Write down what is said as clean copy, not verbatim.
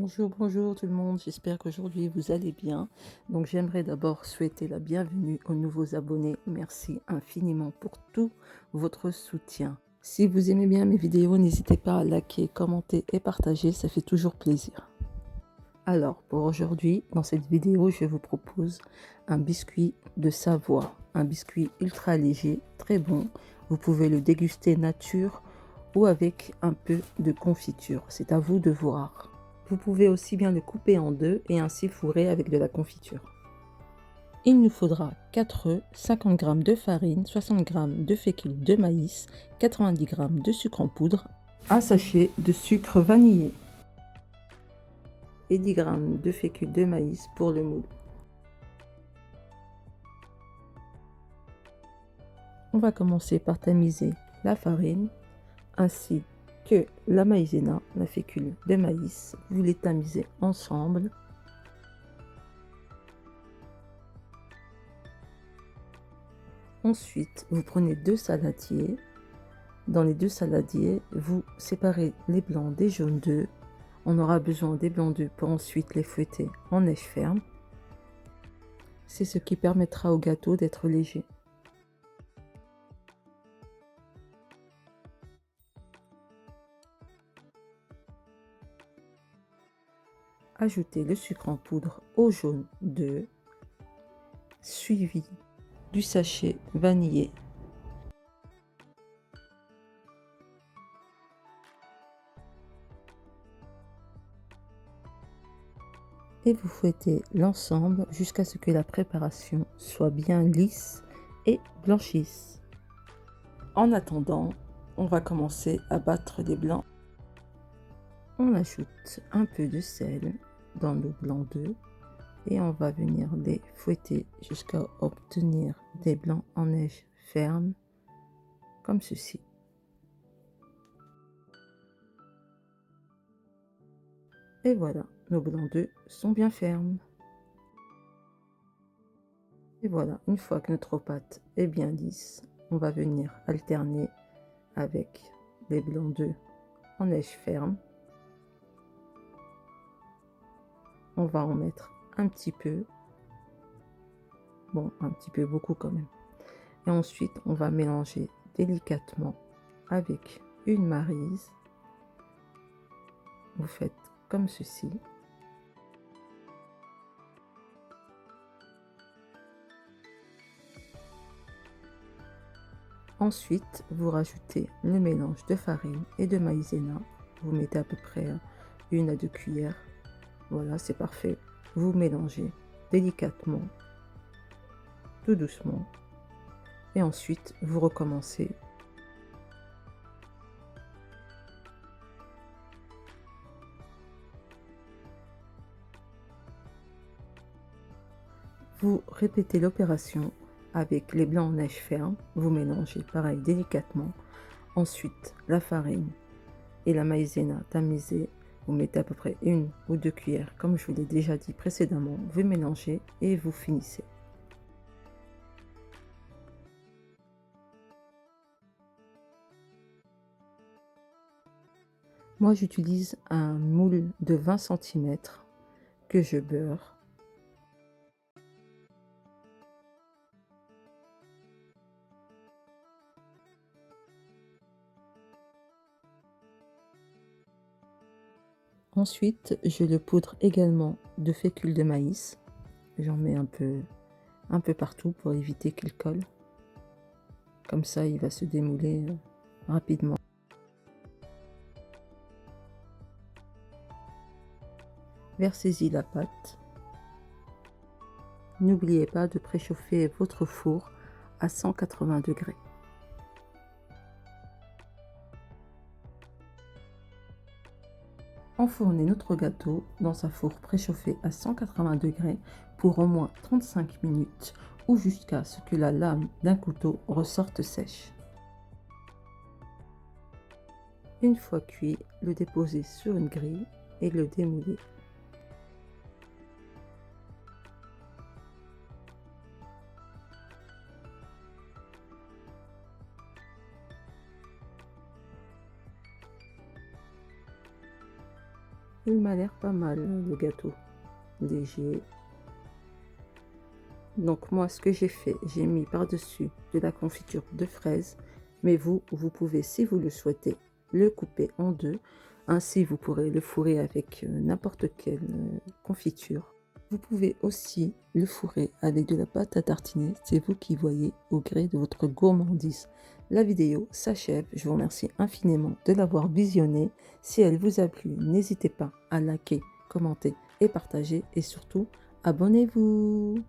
Bonjour tout le monde, j'espère qu'aujourd'hui vous allez bien. Donc j'aimerais d'abord souhaiter la bienvenue aux nouveaux abonnés. Merci infiniment pour tout votre soutien. Si vous aimez bien mes vidéos, n'hésitez pas à liker, commenter et partager, ça fait toujours plaisir. Alors pour aujourd'hui, dans cette vidéo, je vous propose un biscuit de Savoie. Un biscuit ultra léger, très bon. Vous pouvez le déguster nature ou avec un peu de confiture. C'est à vous de voir. Vous pouvez aussi bien le couper en deux et ainsi fourrer avec de la confiture. Il nous faudra 4 œufs, 50 g de farine, 60 g de fécule de maïs, 90 g de sucre en poudre, un sachet de sucre vanillé et 10 g de fécule de maïs pour le moule. On va commencer par tamiser la farine ainsi que la maïzena, la fécule de maïs. Vous les tamisez ensemble. Ensuite, vous prenez 2 saladiers. Dans les 2 saladiers, vous séparez les blancs des jaunes d'œufs. On aura besoin des blancs d'œufs pour ensuite les fouetter en neige ferme. C'est ce qui permettra au gâteau d'être léger. Ajoutez le sucre en poudre au jaune d'œuf, suivi du sachet vanillé. Et vous fouettez l'ensemble jusqu'à ce que la préparation soit bien lisse et blanchisse. En attendant, on va commencer à battre les blancs. On ajoute un peu de sel dans nos blancs d'œufs et on va venir les fouetter jusqu'à obtenir des blancs en neige ferme comme ceci. Et voilà, nos blancs d'œufs sont bien fermes. Et voilà, une fois que notre pâte est bien lisse, on va venir alterner avec les blancs d'œufs en neige ferme. On va en mettre un petit peu, bon, un petit peu, beaucoup quand même. Et ensuite, on va mélanger délicatement avec une maryse. Vous faites comme ceci. Ensuite, vous rajoutez le mélange de farine et de maïzena. Vous mettez à peu près 1 à 2 cuillères. Voilà, c'est parfait. Vous mélangez délicatement, tout doucement. Et ensuite, vous recommencez. Vous répétez l'opération avec les blancs en neige ferme. Vous mélangez pareil délicatement. Ensuite, la farine et la maïzena tamisée. Vous mettez à peu près 1 ou 2 cuillères, comme je vous l'ai déjà dit précédemment. Vous mélangez et vous finissez. Moi, j'utilise un moule de 20 cm que je beurre. Ensuite, je le poudre également de fécule de maïs. J'en mets un peu partout pour éviter qu'il colle. Comme ça, il va se démouler rapidement. Versez-y la pâte. N'oubliez pas de préchauffer votre four à 180 degrés. Enfournez notre gâteau dans un four préchauffé à 180 degrés pour au moins 35 minutes ou jusqu'à ce que la lame d'un couteau ressorte sèche. Une fois cuit, le déposez sur une grille et le démoulez. il m'a l'air pas mal, le gâteau. Léger. Donc moi, ce que j'ai fait, j'ai mis par-dessus de la confiture de fraises. Mais vous pouvez, si vous le souhaitez, le couper en deux. Ainsi, vous pourrez le fourrer avec n'importe quelle confiture. Vous pouvez aussi le fourrer avec de la pâte à tartiner. C'est vous qui voyez au gré de votre gourmandise. La vidéo s'achève. Je vous remercie infiniment de l'avoir visionnée. Si elle vous a plu, n'hésitez pas à liker, commenter et partager. Et surtout, abonnez-vous.